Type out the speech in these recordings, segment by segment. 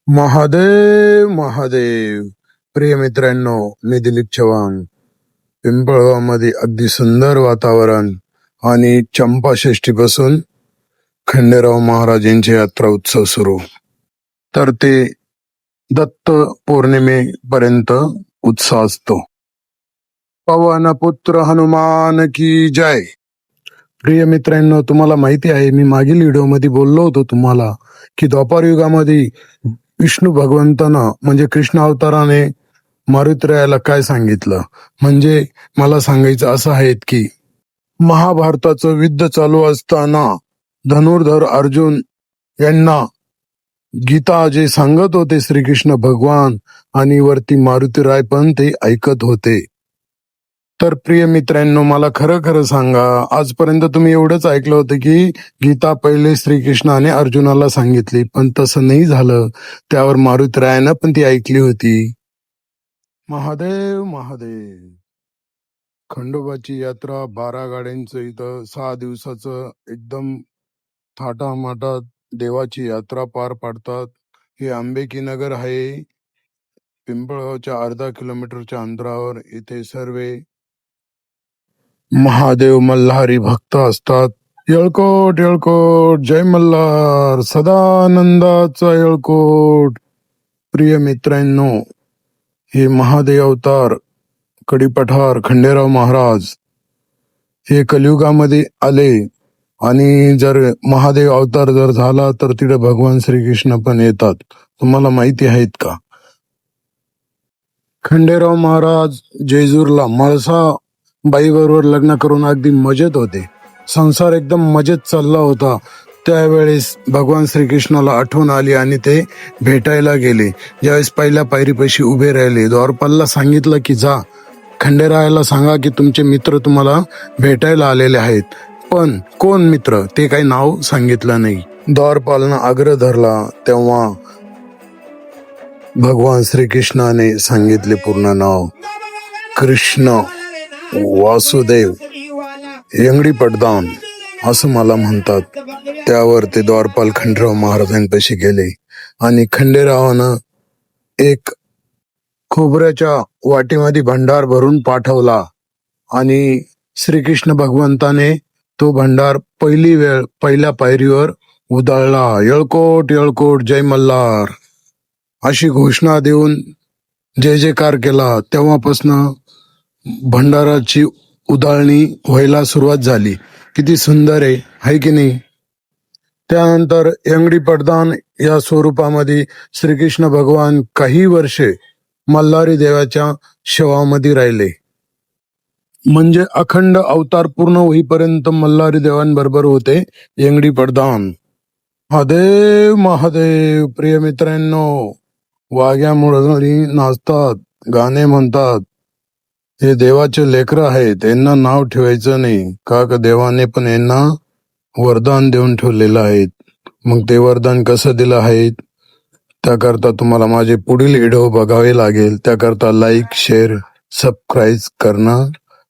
महादेव महादेव. प्रिय मित्रांनो, मी दिलीप चव्हाण. पिंपळगावमध्ये अगदी सुंदर वातावरण आणि चंपाषष्ठीपासून खंडेराव महाराजांची यात्रा उत्सव सुरू. तर ते दत्त पौर्णिमेपर्यंत उत्साह असतो. पवन पुत्र हनुमान की जय. प्रिय मित्रांनो, तुम्हाला माहिती आहे, मी मागील व्हिडिओमध्ये बोललो होतो तुम्हाला की द्वापार युगामध्ये विष्णू भगवंतानं म्हणजे कृष्ण अवताराने मारुतीरायाला काय सांगितलं. म्हणजे मला सांगायचं असं आहे की महाभारताचं युद्ध चालू असताना धनुर्धर अर्जुन यांना गीता जे सांगत होते श्रीकृष्ण भगवान आणि वरती मारुतीराय पण ते ऐकत होते. तर प्रिय मित्रांनो, मला खरं खरं सांगा, आजपर्यंत तुम्ही एवढंच ऐकलं होतं की गीता पहिले श्रीकृष्णाने अर्जुनाला सांगितली, पण तसं नाही झालं. त्यावर मारुतीरायानं पण ती ऐकली होती. महादेव महादेव. खंडोबाची यात्रा 12 गाड्यांचं इथं 6 दिवसाचं एकदम थाटामाटात देवाची यात्रा पार पाडतात. हे आंबेकी नगर आहे, पिंपळगावच्या अर्धा किलोमीटरच्या अंतरावर. इथे सर्व महादेव मल्हारी भक्त असतात. येळकोट येळकोट, जय मल्हार, सदानंदाचा येळकोट. प्रिय मित्रांनो, हे महादेव अवतार कडीपठार खंडेराव महाराज हे कलियुगामध्ये आले आणि जर महादेव अवतार जर झाला तर तिथे भगवान श्रीकृष्ण पण येतात. तुम्हाला माहिती आहेत का? खंडेराव महाराज जेजूरला म्हाळसा बाई बरोबर लग्न करून अगदी मजेत होते. संसार एकदम मजेत चालला होता. त्यावेळेस भगवान श्रीकृष्णाला आठवण आली आणि ते भेटायला गेले. ज्यावेळेस पहिल्या पायरीपाशी उभे राहिले, द्वारपालला सांगितलं की जा खंडेरायाला सांगा की तुमचे मित्र तुम्हाला भेटायला आलेले आहेत. पण कोण मित्र ते काही नाव सांगितलं नाही. द्वारपालनं आग्रह धरला तेव्हा भगवान श्रीकृष्णाने सांगितले पूर्ण नाव, कृष्ण वासुदेव यंगडी पडदान असं मला म्हणतात. त्यावर ते द्वारपाल खंडेराव महाराजांपाशी गेले आणि खंडेरावानं एक खोबऱ्याच्या वाटीमध्ये भंडार भरून पाठवला आणि श्रीकृष्ण भगवंताने तो भंडार पहिल्या पायरीवर उधळला. येळकोट येळकोट, जय मल्हार अशी घोषणा देऊन जय जयकार केला. तेव्हापासून भंडाराची उधळणी व्हायला सुरुवात झाली. किती सुंदर आहे की नाही? त्यानंतर यंगडी पडदान या स्वरूपामध्ये श्रीकृष्ण भगवान काही वर्षे मल्हारी देवाच्या सेवामध्ये राहिले. म्हणजे अखंड अवतार पूर्ण होईपर्यंत मल्हारी देवांबरोबर होते यंगडी पडदान. महादेव महादेव. प्रिय मित्रांनो, वाघ्या मुरळी नाचतात, गाणे म्हणतात. हे देवाचे लेकरं आहेत, यांना नाव ठेवायचं नाही का देवाने पण यांना वरदान देऊन ठेवलेलं आहे. मग ते वरदान कसं दिलं आहे त्याकरता तुम्हाला माझे पुढील व्हिडिओ बघावे लागेल. त्याकरता लाईक शेअर सबस्क्राईब करणं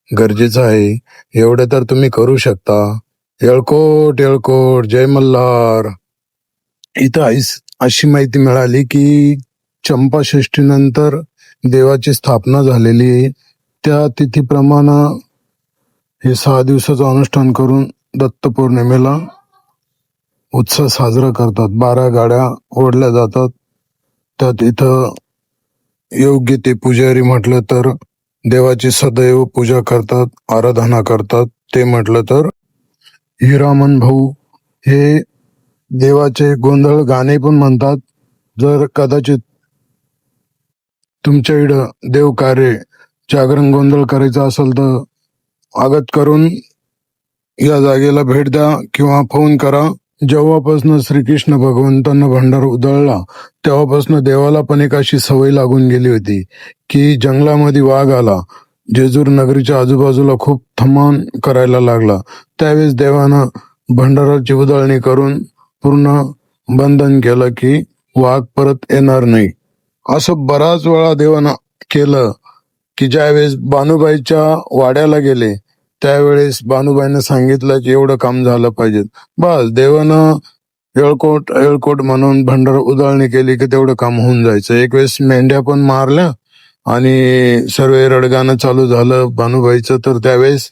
गरजेचं आहे. एवढं तर तुम्ही करू शकता. येळकोट येळकोट, जय मल्हार. इथं अशी माहिती मिळाली की चंपाषष्ठीनंतर देवाची स्थापना झालेली. त्या तिथीप्रमाणे हे 6 दिवसाचं अनुष्ठान करून दत्त पौर्णिमेला उत्सव साजरा करतात. 12 गाड्या ओढल्या जातात. त्यात इथं योग्य ते पुजारी म्हटलं तर देवाची सदैव पूजा करतात, आराधना करतात. ते म्हटलं तर हिरामन भाऊ हे देवाचे गोंधळ गाणे पण म्हणतात. जर कदाचित तुमच्या इकडं देव कार्य जागरण गोंधळ करायचा असेल तर आगत करून या जागेला भेट द्या किंवा फोन करा. जेव्हापासून श्रीकृष्ण भगवंतांना भंडार उधळला तेव्हापासून देवाला पण एक अशी सवय लागून गेली होती की जंगलामध्ये वाघ आला, जेजूर नगरीच्या आजूबाजूला खूप थमान करायला लागला. त्यावेळेस देवानं भंडाराची उधळणी करून पूर्ण बंधन केलं की वाघ परत येणार नाही. असं बराच वेळा देवानं केलं की ज्यावेळेस बानुबाईच्या वाड्याला गेले त्यावेळेस बानुबाईनं सांगितलं की एवढं काम झालं पाहिजे. बस देवानं येळकोट येळकोट म्हणून भंडार उधळणी केली की तेवढं काम होऊन जायचं. एक वेळेस मेंढ्या पण मारल्या आणि सर्व रडगाणं चालू झालं भानुबाईचं. तर त्यावेळेस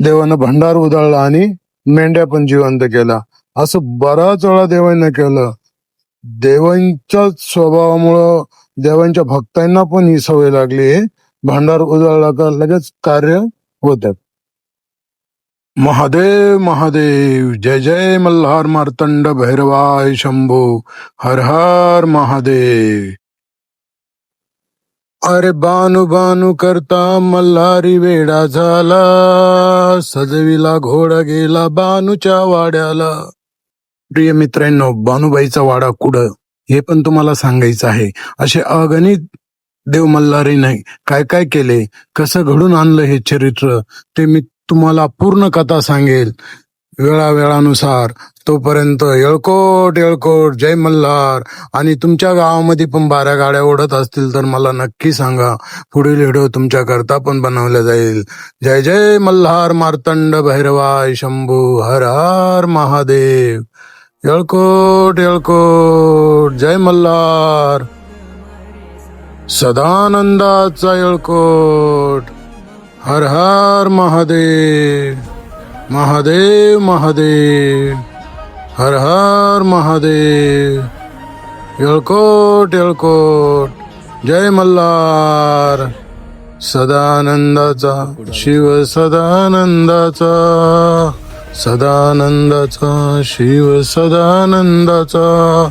देवानं भंडार उधळला आणि मेंढ्या पण जिवंत केला. असं बराच वेळा देवानं केलं. देवांच्या स्वभावामुळं देवांच्या भक्तांना पण ही सवय लागली. भांडार उधळला का लगेच कार्य होतात. महादेव महादेव, जय जय मल्हार मार्तंड भैरवाय शंभो, हर हर महादेव. अरे बानू बानू करता मल्हारी वेडा झाला, सजविला घोडा गेला बानूच्या वाड्याला. प्रिय मित्रांनो, बानुबाईचा वाडा कुठं हे पण तुम्हाला सांगायचं आहे. असे अगणित देव मल्हारीने काय काय केले, कसं घडून आणलं हे चरित्र, ते मी तुम्हाला पूर्ण कथा सांगेल वेळावेळानुसार. तोपर्यंत येळकोट येळकोट, जय मल्हार. आणि तुमच्या गावामध्ये पण 12 गाड्या ओढत असतील तर मला नक्की सांगा. पुढील व्हिडिओ तुमच्या करता पण बनवला जाईल. जय जय मल्हार मार्तंड भैरवाय शंभू, हर हर महादेव. येळकोट येळकोट, जय मल्हार. सदानंदाचा येळकोट, हर हर महादेव. महादेव महादेव, हर हर महादेव. येळकोट येळकोट, जय मल्हार. सदानंदाचा शिव, सदानंदाचा, सदानंदाचा शिव, सदानंदाचा.